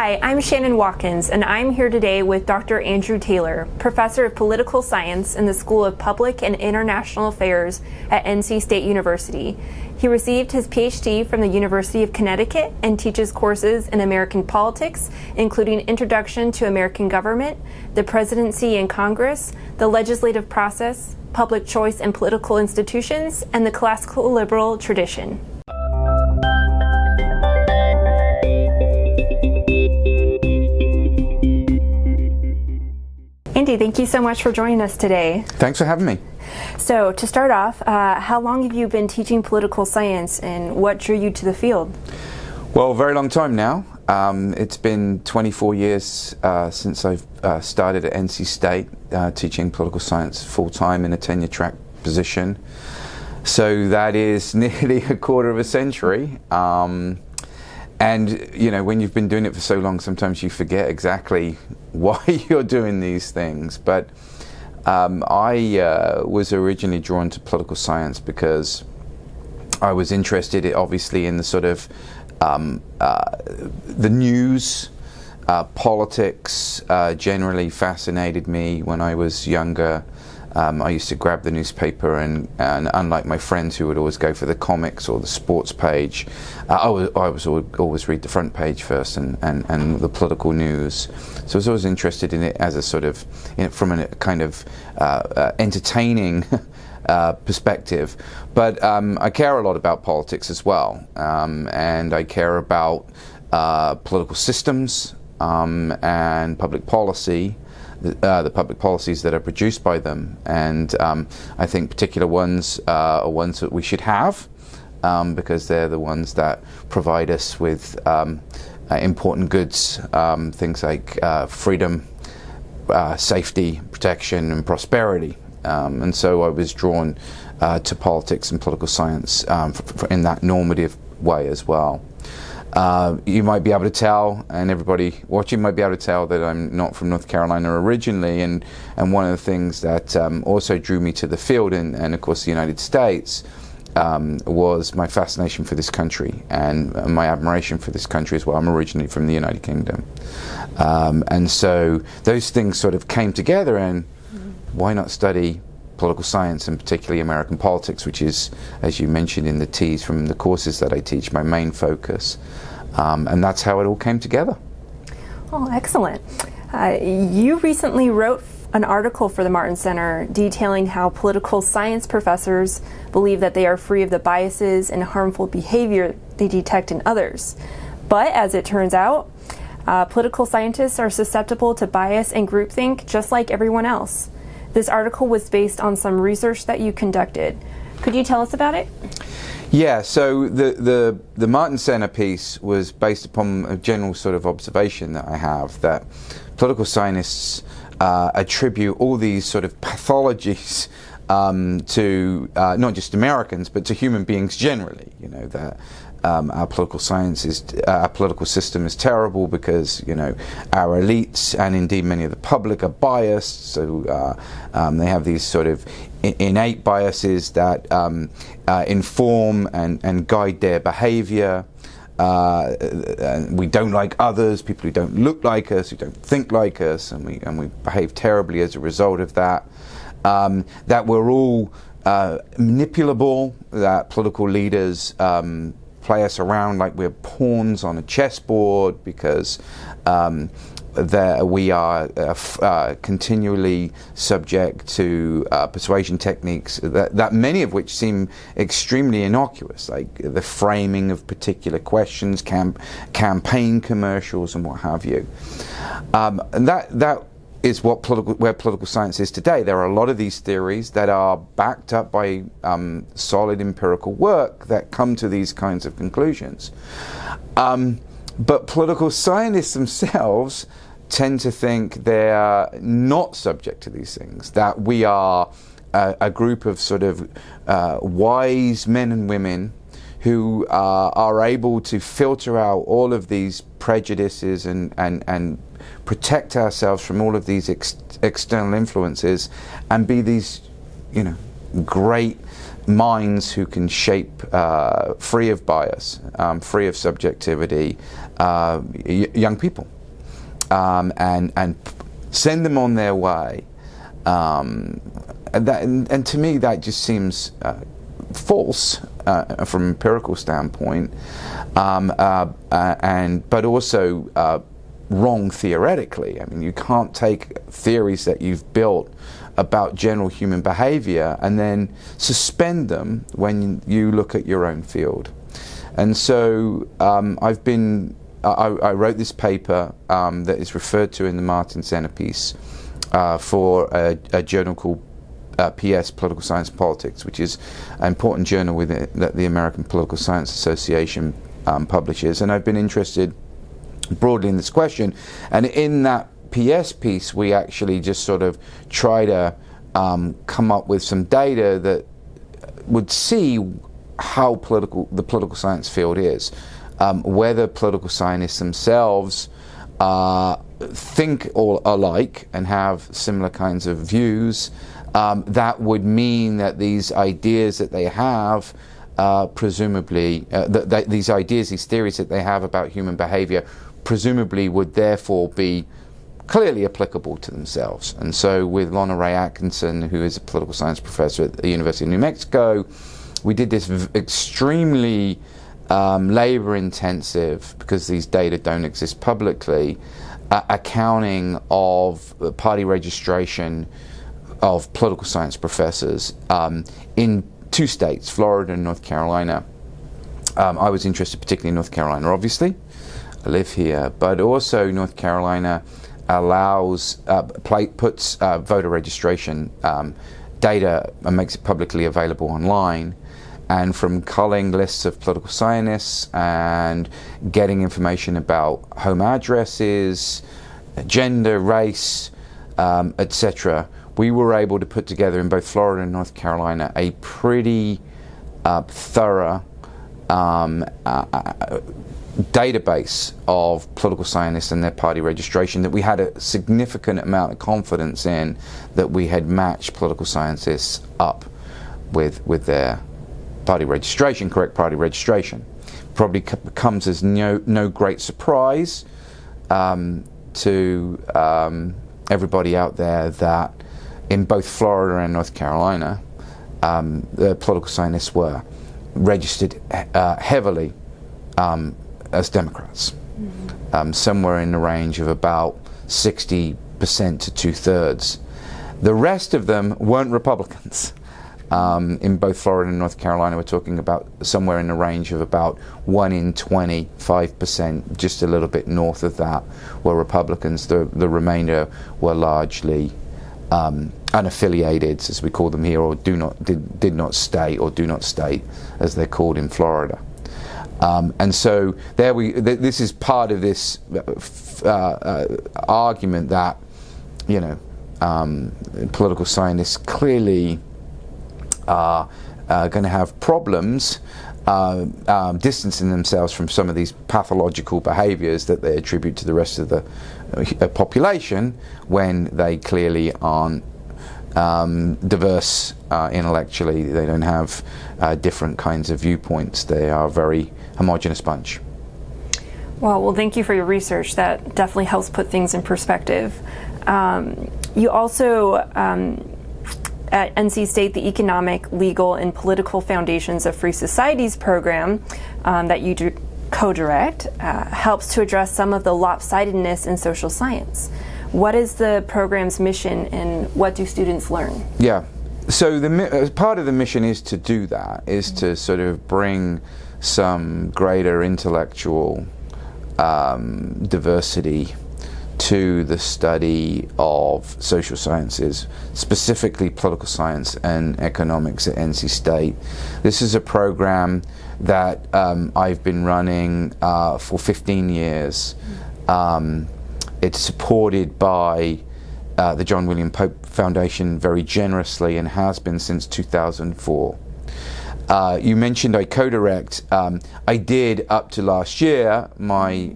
Hi, I'm Shannon Watkins, and I'm here today with Dr. Andrew Taylor, Professor of Political Science in the School of Public and International Affairs at NC State University. He received his PhD from the University of Connecticut and teaches courses in American politics, including Introduction to American Government, the Presidency and Congress, the legislative process, public choice and political institutions, and the classical liberal tradition. Andy, thank you so much for joining us today. Thanks for having me. So, to start off, how long have you been teaching political science and what drew you to the field? Well, a very long time now. It's been 24 years since I've started at NC State teaching political science full-time in a tenure track position. So that is nearly a quarter of a century. And, you know, when you've been doing it for so long, sometimes you forget exactly why you're doing these things. But I was originally drawn to political science because I was interested, obviously, in the sort of the news, politics generally fascinated me when I was younger. I used to grab the newspaper and unlike my friends who would always go for the comics or the sports page, I was always read the front page first and the political news. So I was always interested in it as a sort of, from a kind of entertaining perspective. But I care a lot about politics as well, and I care about political systems and public policy. The public policies that are produced by them, and I think particular ones are ones that we should have because they're the ones that provide us with important goods, things like freedom, safety, protection, and prosperity. And so I was drawn to politics and political science in that normative way as well. You might be able to tell, and everybody watching might be able to tell, that I'm not from North Carolina originally, and one of the things that also drew me to the field and of course the United States was my fascination for this country and my admiration for this country as well. I'm originally from the United Kingdom, and so those things sort of came together, and why not study political science, and particularly American politics, which is, as you mentioned in the tease from the courses that I teach, my main focus. And that's how it all came together. Oh, excellent. You recently wrote an article for the Martin Center detailing how political science professors believe that they are free of the biases and harmful behavior they detect in others. But as it turns out, political scientists are susceptible to bias and groupthink just like everyone else. This article was based on some research that you conducted. Could you tell us about it? Yeah, so the Martin Center piece was based upon a general sort of observation that I have, that political scientists attribute all these sort of pathologies to not just Americans, but to human beings generally. You know, that our political system is terrible because, you know, our elites and indeed many of the public are biased. So they have these sort of innate biases that inform and guide their behavior. We don't like others, people who don't look like us, who don't think like us, and we behave terribly as a result of that. That we're all manipulable, that political leaders play us around like we're pawns on a chessboard because we are continually subject to persuasion techniques that many of which seem extremely innocuous, like the framing of particular questions, campaign commercials, and what have you. And that is where political science is today. There are a lot of these theories that are backed up by solid empirical work that come to these kinds of conclusions. But political scientists themselves tend to think they're not subject to these things, that we are a group of sort of wise men and women who are able to filter out all of these prejudices and protect ourselves from all of these external influences and be these, you know, great minds who can shape, free of bias, free of subjectivity, young people. and send them on their way. And to me, that just seems false from an empirical standpoint, but also wrong theoretically. I mean, you can't take theories that you've built about general human behavior and then suspend them when you look at your own field. And so I wrote this paper that is referred to in the Martin Centerpiece for a journal called PS, Political Science and Politics, which is an important journal that the American Political Science Association publishes. And I've been interested broadly in this question. And in that PS piece, we actually just sort of try to come up with some data that would see how the political science field is, whether political scientists themselves think all alike and have similar kinds of views. That would mean that these ideas that they have, presumably, these theories that they have about human behavior, presumably would therefore be clearly applicable to themselves. And so with Lorna Ray Atkinson, who is a political science professor at the University of New Mexico, we did this extremely labor-intensive, because these data don't exist publicly, accounting of party registration of political science professors in 2 states, Florida and North Carolina. I was interested particularly in North Carolina, obviously. I live here, but also North Carolina allows, puts voter registration data and makes it publicly available online. And from culling lists of political scientists and getting information about home addresses, gender, race, etc., we were able to put together in both Florida and North Carolina a pretty thorough database of political scientists and their party registration that we had a significant amount of confidence in that we had matched political scientists up with their party registration, correct party registration. Probably comes as no great surprise to everybody out there that in both Florida and North Carolina, the political scientists were registered heavily as Democrats, somewhere in the range of about 60% to 2/3. The rest of them weren't Republicans. In both Florida and North Carolina, we're talking about somewhere in the range of about 1 in 25%, just a little bit north of that, were Republicans. The remainder were largely unaffiliated, as we call them here, or did not state, or do not state, as they're called in Florida. And so this is part of this argument that, political scientists clearly are going to have problems distancing themselves from some of these pathological behaviors that they attribute to the rest of the population, when they clearly aren't diverse intellectually. They don't have different kinds of viewpoints. They are a very homogeneous bunch. Well, thank you for your research. That definitely helps put things in perspective. You also, at NC State, the Economic, Legal, and Political Foundations of Free Societies program that you co-direct helps to address some of the lopsidedness in social science. What is the program's mission, and what do students learn? Yeah, so part of the mission is to do that, is to sort of bring some greater intellectual diversity to the study of social sciences, specifically political science and economics at NC State. This is a program that I've been running for 15 years. It's supported by the John William Pope Foundation very generously, and has been since 2004. You mentioned I co-direct. I did up to last year. My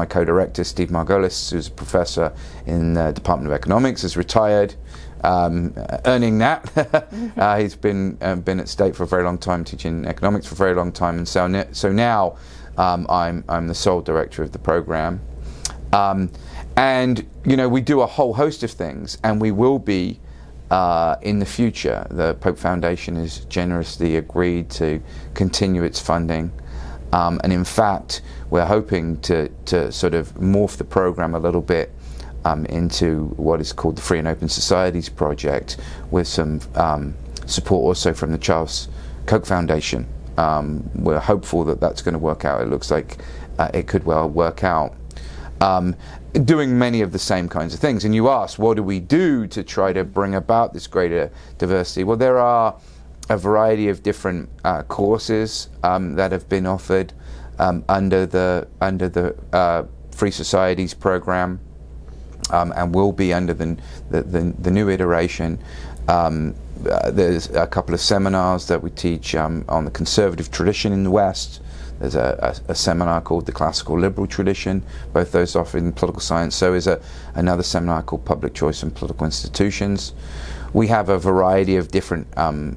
co-director, Steve Margolis, who's a professor in the Department of Economics, is retired, earning that. He's been at State for a very long time, teaching economics for a very long time, and so now I'm the sole director of the program. And we do a whole host of things, and we will be in the future. The Pope Foundation has generously agreed to continue its funding, and in fact we're hoping to sort of morph the program a little bit into what is called the Free and Open Societies Project, with some support also from the Charles Koch Foundation. We're hopeful that that's going to work out. It looks like it could well work out. Doing many of the same kinds of things. And you asked, what do we do to try to bring about this greater diversity? Well, there are a variety of different courses that have been offered under the Free Societies program, and will be under the new iteration. There's a couple of seminars that we teach on the conservative tradition in the West. There's a seminar called the Classical Liberal Tradition, both those offered in political science. So is another seminar called Public Choice and Political Institutions. We have a variety of different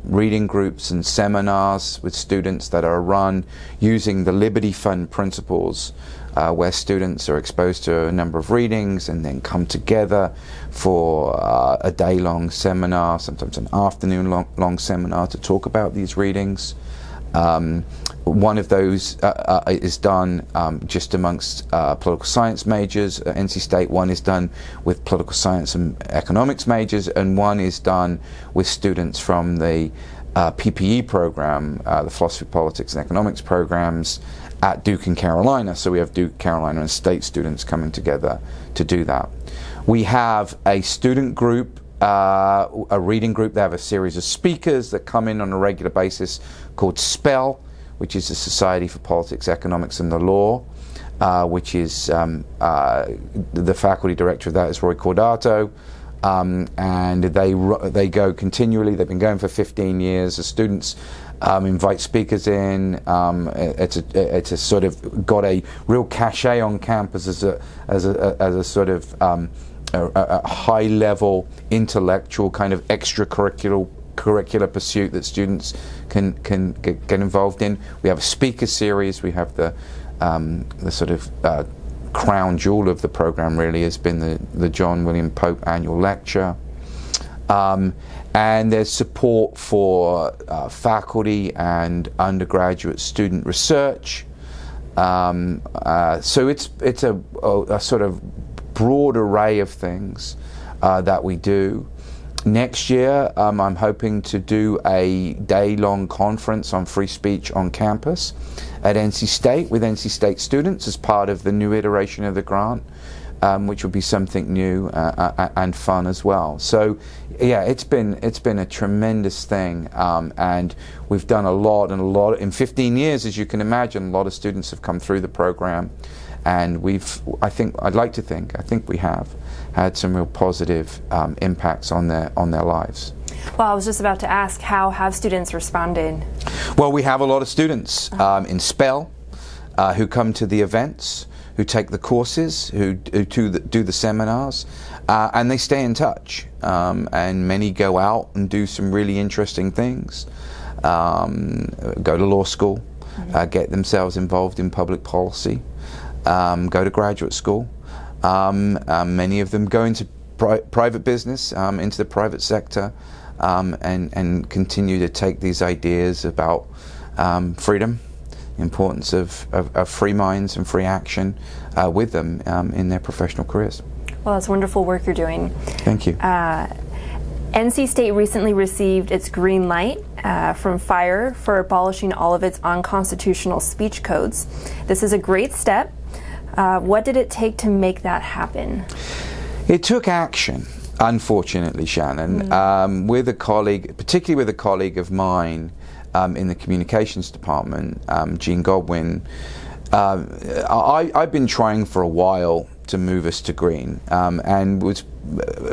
reading groups and seminars with students that are run using the Liberty Fund principles, where students are exposed to a number of readings and then come together for a day-long seminar, sometimes an afternoon-long seminar, to talk about these readings. One of those is done just amongst political science majors at NC State. One is done with political science and economics majors, and one is done with students from the PPE program, the Philosophy, Politics, and Economics programs at Duke and Carolina. So we have Duke, Carolina, and State students coming together to do that. We have a student group, a reading group. They have a series of speakers that come in on a regular basis called SPELL, which is the Society for Politics, Economics, and the Law, which is the faculty director of that is Roy Cordato, and they go continually. They've been going for 15 years. The students invite speakers in. It's a sort of got a real cachet on campus as a sort of a high-level intellectual kind of extracurricular pursuit that students can get involved in. We have a speaker series. We have the sort of crown jewel of the program really has been the John William Pope annual lecture. And there's support for faculty and undergraduate student research. So it's a sort of broad array of things that we do. Next year, I'm hoping to do a day-long conference on free speech on campus at NC State with NC State students as part of the new iteration of the grant, which will be something new and fun as well. So, yeah, it's been a tremendous thing, and we've done a lot in 15 years, as you can imagine. A lot of students have come through the program, and I think we have had some real positive impacts on their lives. Well, I was just about to ask, how have students responded? Well, we have a lot of students in SPELL who come to the events, who take the courses, who do the seminars, and they stay in touch. And many go out and do some really interesting things. Go to law school, get themselves involved in public policy, go to graduate school. Many of them go into private business, into the private sector, and continue to take these ideas about freedom, the importance of free minds and free action with them in their professional careers. Well, that's wonderful work you're doing. Thank you. NC State recently received its green light from FIRE for abolishing all of its unconstitutional speech codes. This is a great step. What did it take to make that happen? It took action, unfortunately, Shannon, with a colleague, particularly with a colleague of mine in the communications department, Jean Godwin. I've been trying for a while to move us to green, and was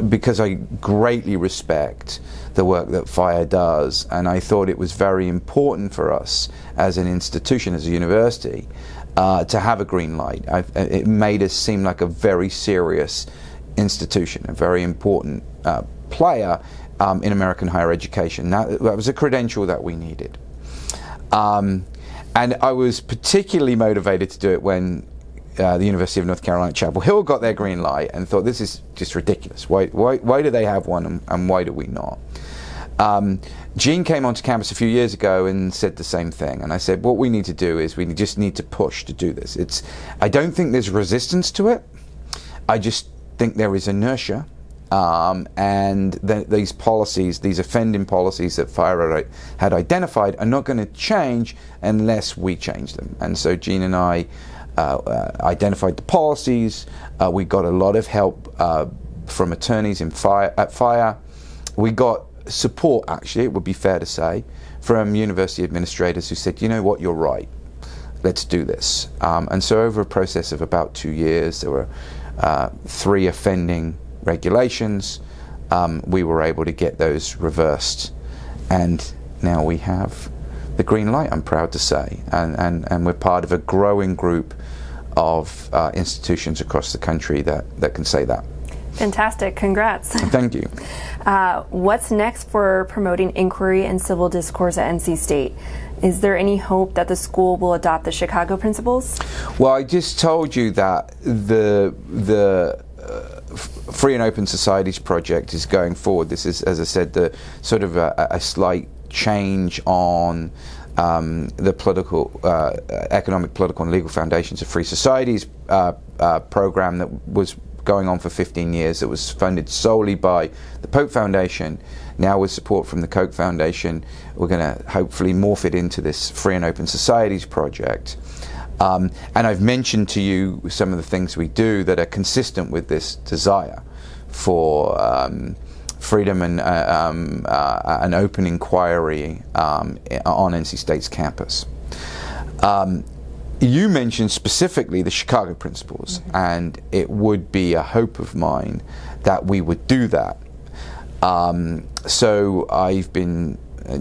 because I greatly respect the work that FIRE does, and I thought it was very important for us as an institution, as a university, to have a green light. It made us seem like a very serious institution, a very important player in American higher education. That was a credential that we needed. And I was particularly motivated to do it when the University of North Carolina, Chapel Hill got their green light and thought, this is just ridiculous. Why do they have one and why do we not? Jean came onto campus a few years ago and said the same thing. And I said, what we need to do is we just need to push to do this. I don't think there's resistance to it. I just think there is inertia. And these policies, these offending policies that FIRE had identified are not going to change unless we change them. And so Jean and I identified the policies. We got a lot of help from attorneys at FIRE. We got support, actually, it would be fair to say, from university administrators who said, you know what, you're right, let's do this. And so over a process of about 2 years, there were 3 offending regulations. We were able to get those reversed, and now we have the green light, I'm proud to say, and we're part of a growing group of institutions across the country that can say that. Fantastic, congrats. Thank you. What's next for promoting inquiry and civil discourse at NC State? Is there any hope that the school will adopt the Chicago principles? Well, I just told you that the Free and Open Societies project is going forward. This is, as I said, the sort of a slight change on the political, economic, political, and legal foundations of free societies program that was going on for 15 years, that was funded solely by the Polk Foundation. Now with support from the Koch Foundation, we're going to hopefully morph it into this Free and Open Societies project. And I've mentioned to you some of the things we do that are consistent with this desire for freedom and an open inquiry on NC State's campus. You mentioned specifically the Chicago principles, and it would be a hope of mine that we would do that. So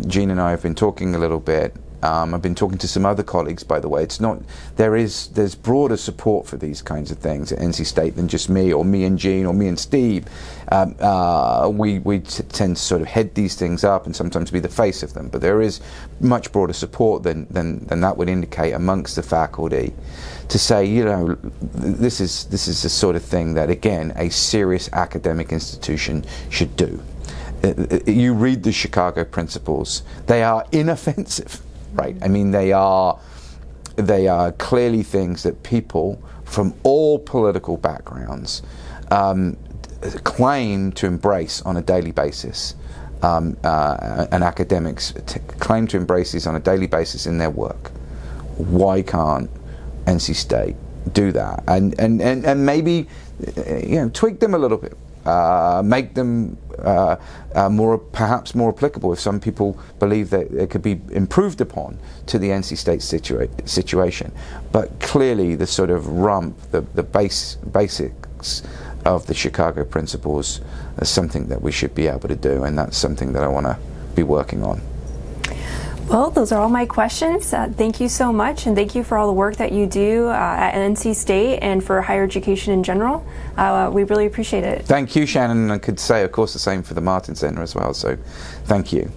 Jean and I have been talking a little bit. I've been talking to some other colleagues, by the way. There's broader support for these kinds of things at NC State than just me, or me and Jean, or me and Steve. We tend to sort of head these things up and sometimes be the face of them, but there is much broader support than that would indicate amongst the faculty to say, you know, this is the sort of thing that, again, a serious academic institution should do. You read the Chicago principles; they are inoffensive. Right. I mean, they are clearly things that people from all political backgrounds claim to embrace on a daily basis, and academics claim to embrace these on a daily basis in their work. Why can't NC State do that? And maybe, you know, tweak them a little bit. Make them perhaps more applicable if some people believe that it could be improved upon to the NC State situation. But clearly the sort of the basics of the Chicago principles is something that we should be able to do, and that's something that I want to be working on. Well, those are all my questions. Thank you so much, and thank you for all the work that you do at NC State and for higher education in general. We really appreciate it. Thank you, Shannon, and I could say, of course, the same for the Martin Center as well, so thank you.